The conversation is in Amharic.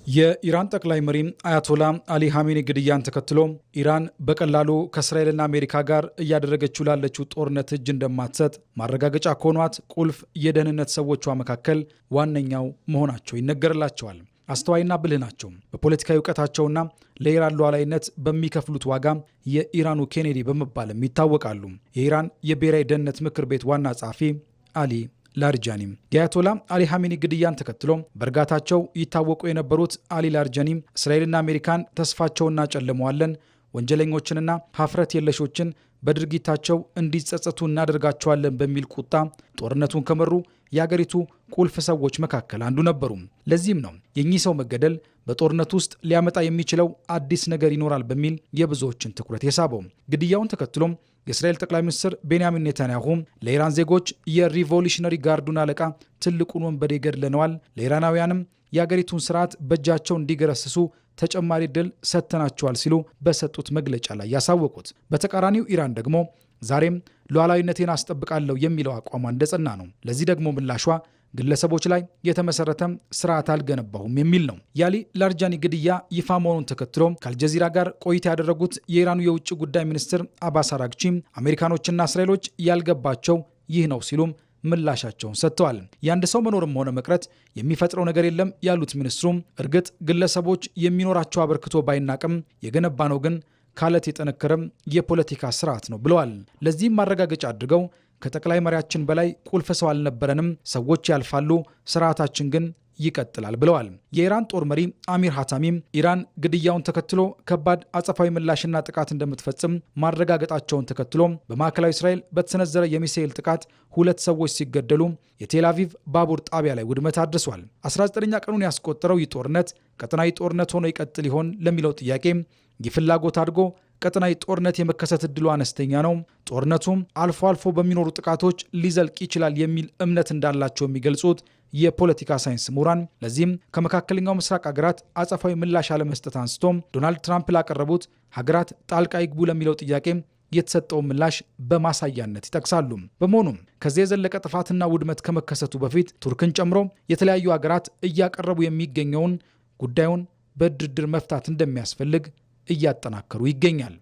የኢራን ጠቅላይ መሪ አያቶላ አሊ ኻሜኒ ግድያን ተከትሎ ኢራን በቀላሉ ከእስራኤልና አሜሪካ ጋር እያደረገችው ላለችው ጦርነት እጅ እንደማትሰጥ ማረጋገጫ ከሆኗት ቁልፍ የደህንነት ሰዎቿ መካከል ዋነኛው መሆናቸው ይነገርላቸዋል። አስተዋይና ብልህ ናቸው። በፖለቲካዊ እውቀታቸውና ለኢራን ሉዓላዊነት በሚከፍሉት ዋጋ የኢራኑ ኬኔዲ በመባልም ይታወቃሉ። የኢራን የብሔራዊ ደህንነት ምክር ቤት ዋና ጸሐፊ አሊ ላርጃኒ የአያቶላ አሊ ኻሜኒ ግድያን ተከትሎ በእርጋታቸው ይታወቁ የነበሩት አሊ ላርጃኒ እስራኤልና አሜሪካን ተስፋቸውና ጨልመዋለን፣ ወንጀለኞችንና ሀፍረት የለሾችን በድርጊታቸው እንዲጸጸቱ እናደርጋቸዋለን በሚል ቁጣ ጦርነቱን ከመሩ የአገሪቱ ቁልፍ ሰዎች መካከል አንዱ ነበሩ። ለዚህም ነው የኚህ ሰው መገደል በጦርነቱ ውስጥ ሊያመጣ የሚችለው አዲስ ነገር ይኖራል በሚል የብዙዎችን ትኩረት የሳበው። ግድያውን ተከትሎም የእስራኤል ጠቅላይ ሚኒስትር ቤንያሚን ኔታንያሁ ለኢራን ዜጎች የሪቮሉሽነሪ ጋርዱን አለቃ ትልቁን ወንበዴ ገድለነዋል፣ ለኢራናውያንም የአገሪቱን ስርዓት በእጃቸው እንዲገረስሱ ተጨማሪ ድል ሰጥተናቸዋል ሲሉ በሰጡት መግለጫ ላይ ያሳወቁት። በተቃራኒው ኢራን ደግሞ ዛሬም ሉዓላዊነቴን አስጠብቃለሁ የሚለው አቋሟ እንደጸና ነው። ለዚህ ደግሞ ምላሿ ግለሰቦች ላይ የተመሰረተ ስርዓት አልገነባሁም የሚል ነው። የአሊ ላርጃኒ ግድያ ይፋ መሆኑን ተከትሎ ከአልጀዚራ ጋር ቆይታ ያደረጉት የኢራኑ የውጭ ጉዳይ ሚኒስትር አባስ አራግቺ አሜሪካኖችና እስራኤሎች ያልገባቸው ይህ ነው ሲሉም ምላሻቸውን ሰጥተዋል። የአንድ ሰው መኖርም ሆነ መቅረት የሚፈጥረው ነገር የለም ያሉት ሚኒስትሩም እርግጥ ግለሰቦች የሚኖራቸው አበርክቶ ባይናቅም የገነባ ነው ግን ካለት የጠነከረም የፖለቲካ ስርዓት ነው ብለዋል። ለዚህም ማረጋገጫ አድርገው ከጠቅላይ መሪያችን በላይ ቁልፍ ሰው አልነበረንም፣ ሰዎች ያልፋሉ፣ ስርዓታችን ግን ይቀጥላል ብለዋል። የኢራን ጦር መሪ አሚር ሐታሚም ኢራን ግድያውን ተከትሎ ከባድ አጸፋዊ ምላሽና ጥቃት እንደምትፈጽም ማረጋገጣቸውን ተከትሎ በማዕከላዊ እስራኤል በተሰነዘረ የሚሳኤል ጥቃት 2 ሰዎች ሲገደሉ የቴል አቪቭ ባቡር ጣቢያ ላይ ውድመት አድርሷል። 19ኛ ቀኑን ያስቆጠረው ይህ ጦርነት ቀጠናዊ ጦርነት ሆኖ ይቀጥል ይሆን ለሚለው ጥያቄ ይህ ፍላጎት አድጎ ቀጠናዊ ጦርነት የመከሰት እድሉ አነስተኛ ነው፣ ጦርነቱም አልፎ አልፎ በሚኖሩ ጥቃቶች ሊዘልቅ ይችላል የሚል እምነት እንዳላቸው የሚገልጹት የፖለቲካ ሳይንስ ምሁራን ለዚህም ከመካከለኛው ምስራቅ ሀገራት አጸፋዊ ምላሽ አለመስጠት አንስቶ ዶናልድ ትራምፕ ላቀረቡት ሀገራት ጣልቃ ይግቡ ለሚለው ጥያቄ የተሰጠው ምላሽ በማሳያነት ይጠቅሳሉ። በመሆኑም ከዚህ የዘለቀ ጥፋትና ውድመት ከመከሰቱ በፊት ቱርክን ጨምሮ የተለያዩ ሀገራት እያቀረቡ የሚገኘውን ጉዳዩን በድርድር መፍታት እንደሚያስፈልግ እያጠናከሩ ይገኛል።